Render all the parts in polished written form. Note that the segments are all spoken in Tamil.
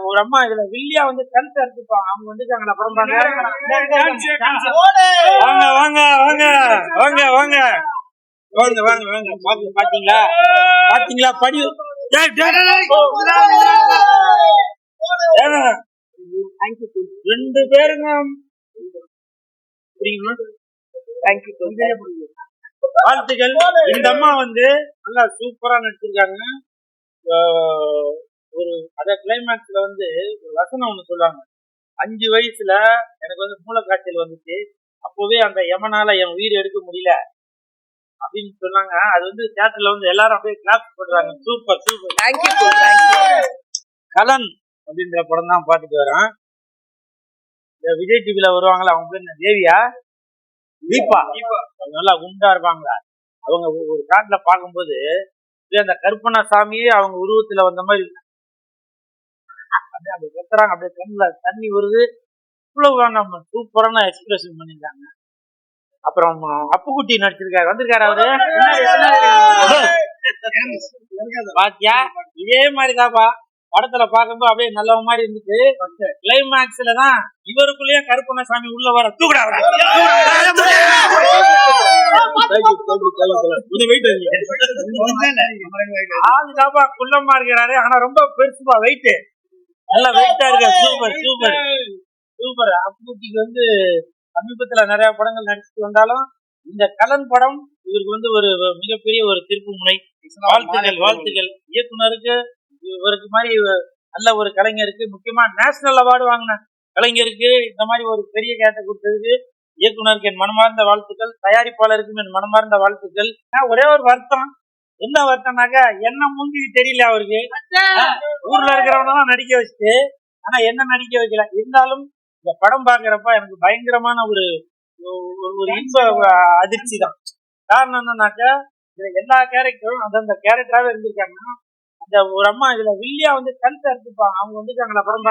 ஒரு அம்மா இதுல வில்லியா வந்து கழுத்து அறுத்துப்பாங்க. அவங்க வந்துட்டாங்களா அப்புறம் வாங்க வாங்க வாங்க வாங்க வாங்க வாங்க வாங்க வாங்க பாத்தீங்களா பாத்தீங்களா படி ரெண்டு பேருங்க வாழ்த்துக்கள். இந்த அம்மா வந்து நல்லா சூப்பரா நடிச்சிருக்காங்க. ஒரு அத கிளைமேக்ஸ்ல வந்து ஒரு வசனம் ஒண்ணு சொல்லுவாங்க. 5 வயசுல எனக்கு வந்து மூளைக்காய்ச்சல் வந்துச்சு, அப்பவே அந்த யமனால என் உயிர் எடுக்க முடியல அப்படின்னு சொன்னாங்க. அது வந்து தியேட்டர்ல வந்து எல்லாரும் அப்படியே கிளாப் பண்றாங்க. Super super. கலன் அப்படின்ற படம் தான் பாத்துட்டு வரேன். விஜய் டிவில வருவாங்களா, அவங்க பேர் தேவியா தீபா, நல்லா குண்டா இருப்பாங்களா. அவங்க ஒரு காட்டுல பார்க்கும்போது அந்த கற்பனா சாமியே அவங்க உருவத்துல வந்த மாதிரி அப்படியே கத்துறாங்க, அப்படியே கண்ணுல தண்ணி வருது. இவ்வளவு நம்ம சூப்பரான எக்ஸ்பிரஷன் பண்ணிருக்காங்க. அப்புறம் அப்புக்குட்டி நடிச்சிருக்காரு, வந்திருக்காரு அவரு. பாத்தியா இதே மாதிரிதாப்பா படத்துல பாக்கும்போது அப்படியே நல்ல மாதிரி இருந்துச்சு. கிளைமேக்ஸ்ல தான் இவருக்குள்ளேயே கருப்பண்ணசாமி உள்ள வர ஆளுதாப்பா குள்ளமா இருக்கிறாரு, ஆனா ரொம்ப பெருசுப்பா வெயிட், நல்லா வெயிட்டா இருக்க. Super super super. அப்புக்குட்டிக்கு வந்து சமீபத்துல நிறைய படங்கள் நடிச்சுட்டு வந்தாலும் இந்த கலன் படம் இவருக்கு வந்து ஒரு மிகப்பெரிய ஒரு திருப்பு முனை. வாழ்த்துக்கள் வாழ்த்துக்கள். இயக்குனருக்கு இவருக்கு மாதிரி நல்ல ஒரு கலைஞருக்கு, முக்கியமா நேஷனல் அவார்டு வாங்கின கலைஞருக்கு இந்த மாதிரி ஒரு பெரிய கேட்ட கொடுத்ததுக்கு இயக்குனருக்கு என் மனமார்ந்த வாழ்த்துக்கள். தயாரிப்பாளருக்கும் என் மனமார்ந்த வாழ்த்துக்கள். ஒரே ஒரு வருத்தம், என்ன வருத்தம்னாக்கா என்ன மூஞ்சி தெரியல அவருக்கு. ஊர்ல இருக்கிறவங்க நடிக்க வச்சுட்டு ஆனா என்ன நடிக்க வைக்கல. இருந்தாலும் இந்த படம் பாக்குறப்ப எனக்கு பயங்கரமான ஒரு இன்ப அதிர்ச்சி தான். காரணம் என்னன்னாக்கா இதுல எல்லா கேரக்டரும் அந்தந்த கேரக்டராவே இருந்திருக்காங்க. அந்த ஒரு அம்மா இதுல வில்லியா வந்து கழுத்து அறுத்துப்பாங்க. அவங்க வந்துட்டாங்களா அப்புறம்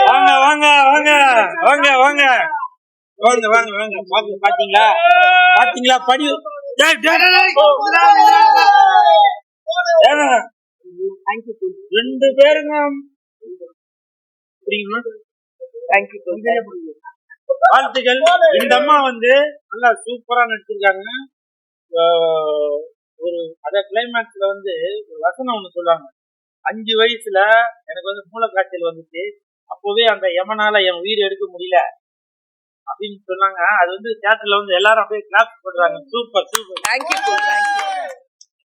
வாங்க வாங்க வாங்க வாங்க வாங்க வாங்க வாங்க வாங்க பாத்தீங்களா பாத்தீங்களா படி ரெண்டு பேருங்க வாழ்த்துக்கள். இந்த அம்மா வந்து நல்லா சூப்பரா நடிச்சிருக்காங்க. ஒரு அத கிளைமேக்ஸ்ல வந்து ஒரு வசனம் ஒண்ணு சொல்லுவாங்க. 5 வயசுல எனக்கு வந்து மூளைக்காய்ச்சல் வந்துச்சு, அப்பவே அந்த யமனால என் உயிர் எடுக்க முடியல அப்படின்னு சொன்னாங்க. அது வந்து தியேட்டர்ல வந்து எல்லாரும் அப்படியே கிளாப் பண்றாங்க. Super super.